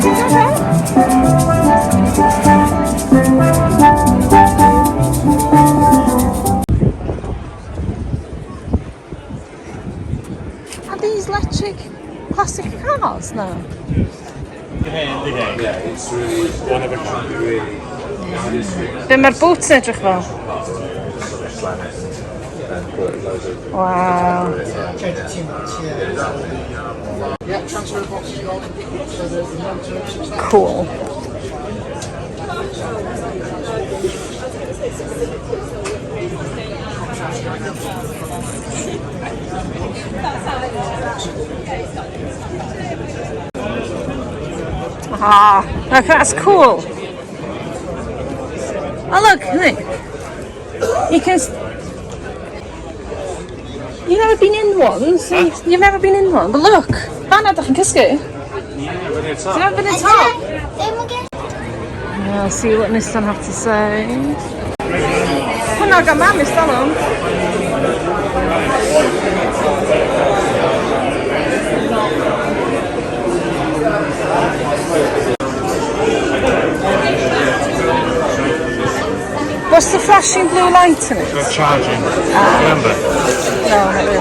Are these electric plastic cars now? Yeah, it's really one of a kind, really. Be mae'r boots yn edrych fel? Wow. Cool. Ah, look, that's cool. Oh look, you can. You've never been in one, so you've never been in one. But look, Hannah, ydych chi'n cysgu? You've never been in top. I'll see what Nissan have to say. Hwnna gan mam is dalwm. What's the flashing blue light in it? For charging. Remember? No, not really.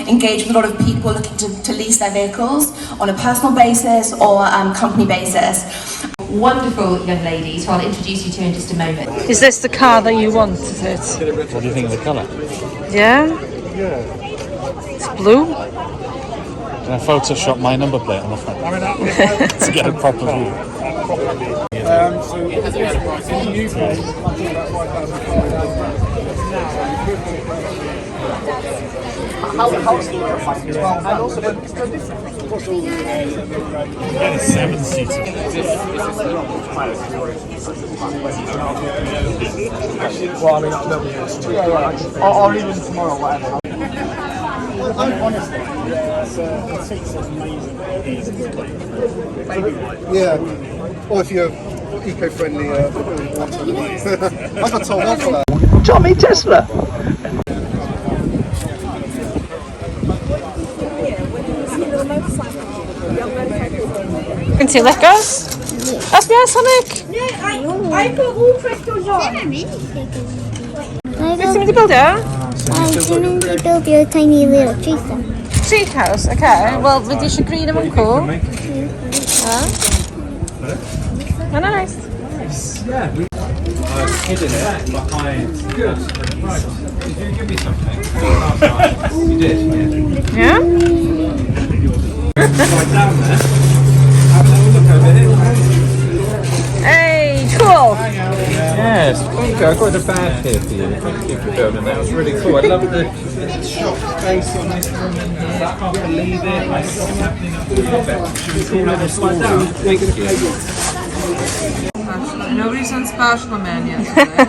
Engage with a lot of people looking to lease their vehicles on a personal basis or company basis. Wonderful young lady, so I'll introduce you to in just a moment. Is this the car that you want, is it? What do you think of the colour? Yeah? It's blue? Can I Photoshop my number plate on the front to get a proper view? Get a 7-seater. Well, I mean, I'll leave them tomorrow, whatever. Honestly, the seats are amazing. Yeah, or if you're eco-friendly, I got told off for that. Tommy Tesla. Can you let go? That's me, Sonic. I got all crystals on. What's going to build it? I'm going to build you a tiny little tree house. Tree house, okay. Well, with your green and cool. Oh, nice. Yeah, I've hidden it behind. Good. Right. Did you give me something? You did? Yeah? Right down there. Have a little look over here. Hey, cool. Yes, thank you. I got a bag here for you. Thank you for building that. It was really cool. I love the shop space on this room in here. I can't believe it. I see what's happening up here. Should we call it a slide down? Thank you. Nobody's done Spatula Man yet today.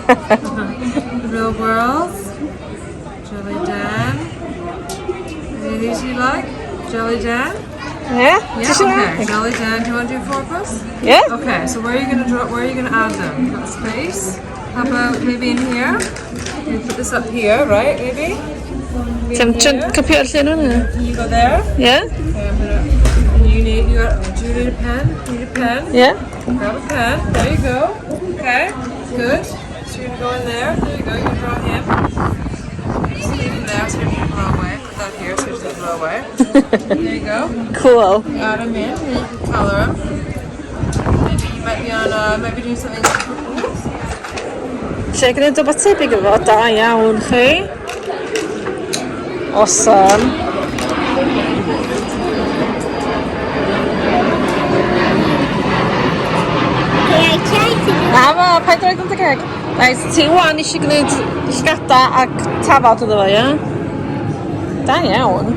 Real world. Jelly Dan. Any of these you like? Jelly Dan? Yeah? Yeah, okay. Jelly Dan, do you want to do 4 of us? Yeah? Okay, so where are you gonna draw, where are you gonna add them? Got space? How about maybe in here? You put this up here, right? Maybe? Computer llun hwnna? You go there? Yeah? Okay, I'm gonna, do you need a pen? Need a pen? Yeah? Grab a pen. There you go. Okay. Good. So you're gonna go in there. There you go. You can draw him. Just leave him there so he doesn't blow away. Put that here so he doesn't blow away. There you go. Cool. Add them in. And you can color them. Maybe you might be on. Maybe do something. Lle gwneud o beth tebyg efo? Da iawn chi. Awesome. Na fo, 40 Right, ti wan eisiau gwneud llgada ac tafod iddo fo, ia? Da iawn.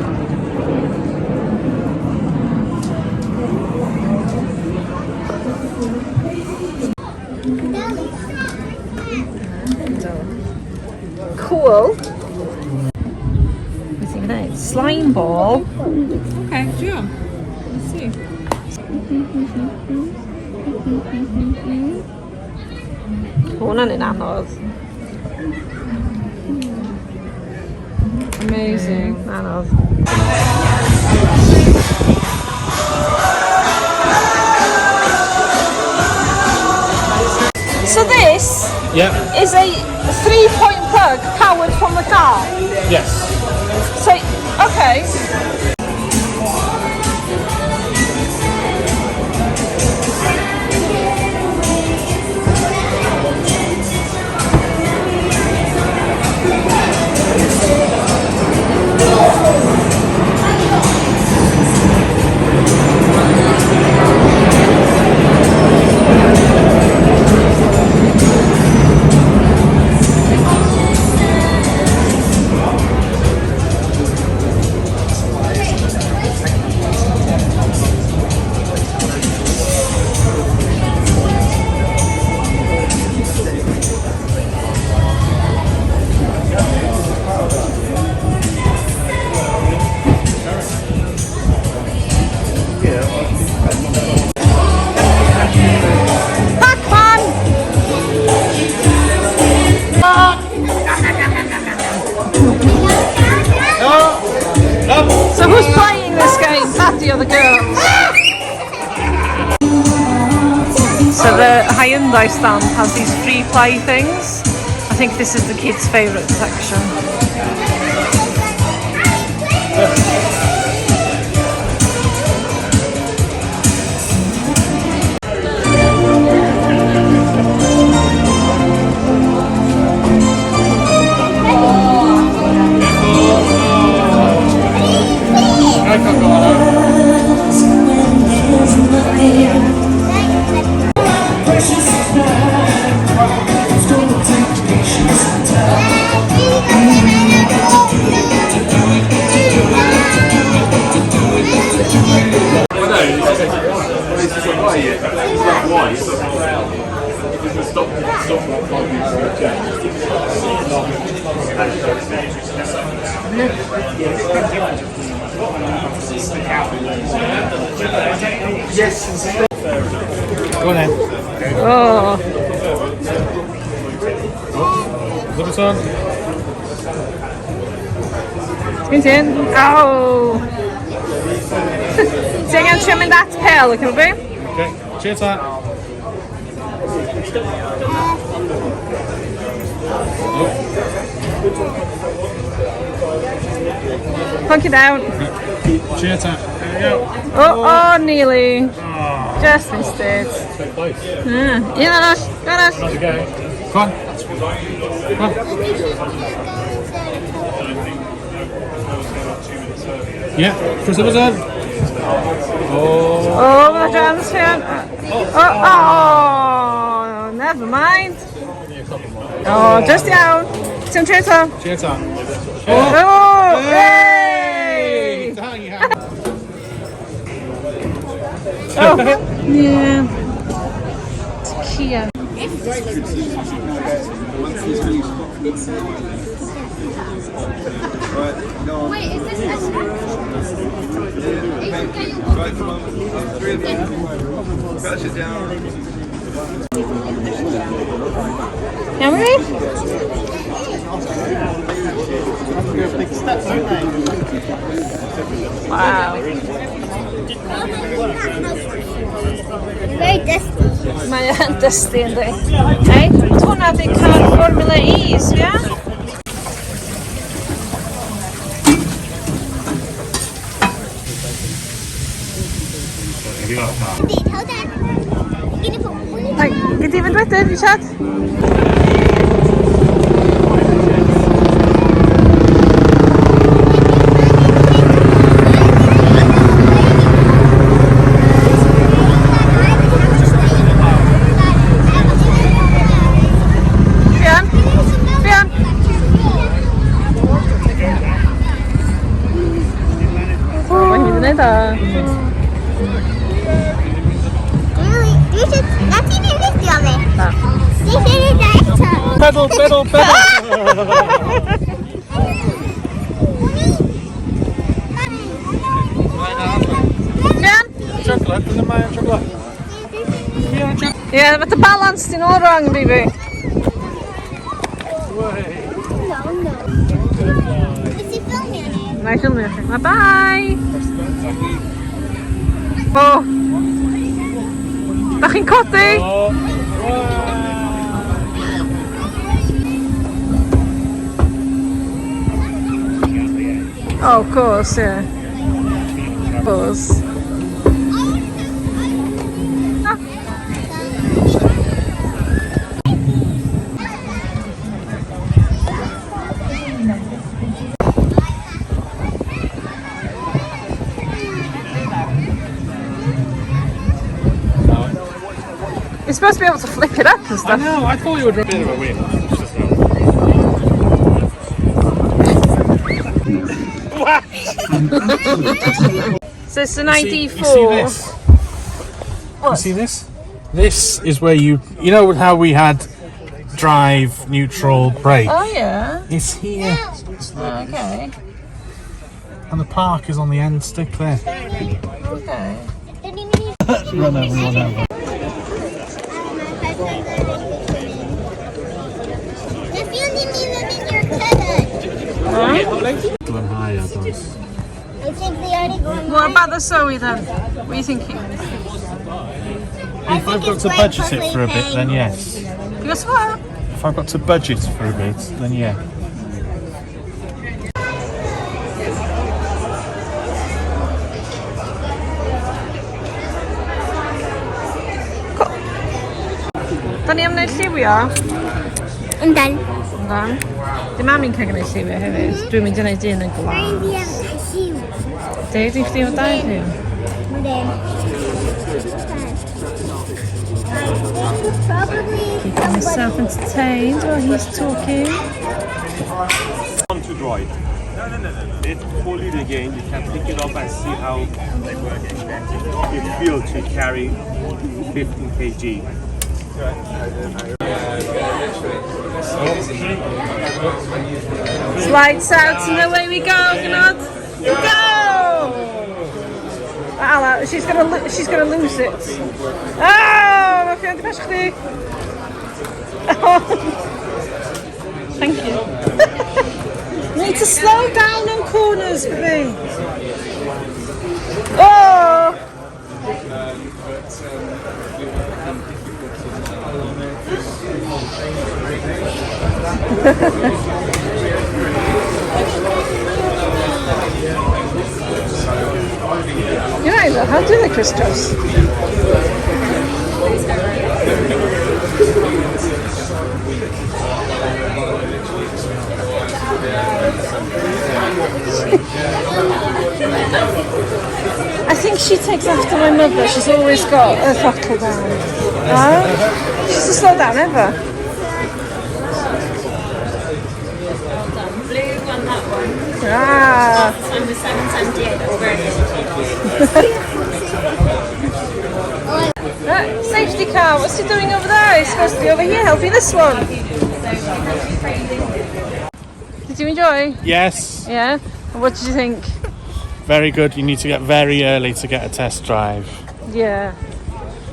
Cool. Beth i'n gwneud? Slime ball. Okay, do them. Let's see. Hwna'n un anodd. Amazing. Anodd. So this is a 3-point plug powered from the car. Yes. So, okay. So who's playing this game? Patty or the girls? So the Hyundai stand has these free play things. I think this is the kids' favourite section. Go on then. Oh. Look at on. Kryten. Oh. So angen trio mynd at cael, y cylbi? Okay, cheers that. Plunk it down. Cheers that. There you go. Oh, nearly. Just missed it. So close. Yeah, got us. Not to go. Come on. Come on. Yeah, press the buzzer. Oh. Oh, the chance here. Oh, never mind. Oh, just down. Some traitor. Cheers that. Oh, hey! Oh, yeah. It's cute. Wait, is this a snack? Yummy? Wow. Very dusty. Mae'n dysgu ynddi. Hey, hwnna di car Formula E's, ia? Richard? Pedal, pedal, pedal! Chocolate, doesn't mind chocolate. Yeah, but the balance is all wrong, baby. Nice filming. Bye bye. Oh, dach chi'n codi? Oh, of course, yeah. Of course. You're supposed to be able to flip it up and stuff. I know, I thought you were dropping it away. So it's an ID4. You see this? What? You see this? This is where you know how we had drive, neutral, brake? Oh yeah. It's here. Okay. And the park is on the end stick there. Okay. Run over, run over. Going higher, guys. What about the sioe then? What are you thinking? If I've got to budget it for a bit, then yes. Guess what? If I've got to budget for a bit, then yeah. Da ni am wneud lliwio? Yndan. Yndan. Di mami'n cael gwneud lliwio hefyd. Dwi'n mynd i wneud un yn glas. Di chdi o dau chi? Keeping myself entertained while he's talking. On to drive. No. Let's pull it again. You can pick it up and see how it feels to carry 15 kg. Lights out and away we go, Gnod. Go! Ala, she's gonna lose it. Oh, ma fi'n dweud chdi. Thank you. Need to slow down on corners, baby. Oh! Yeah, how do they crisscross? I think she takes after my mother. She's always got her throttle down. No? She doesn't slow down ever. Blue won that one. Ah. Time was 7:78. That's very good. Right, safety car. What's he doing over there? He's supposed to be over here helping this one. Did you enjoy? Yes. Yeah? And what did you think? Very good. You need to get very early to get a test drive. Yeah.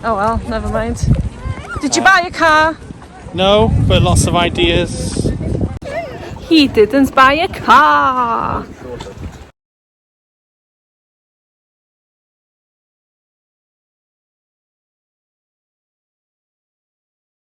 Oh well, never mind. Did you buy a car? No, but lots of ideas. He didn't buy a car.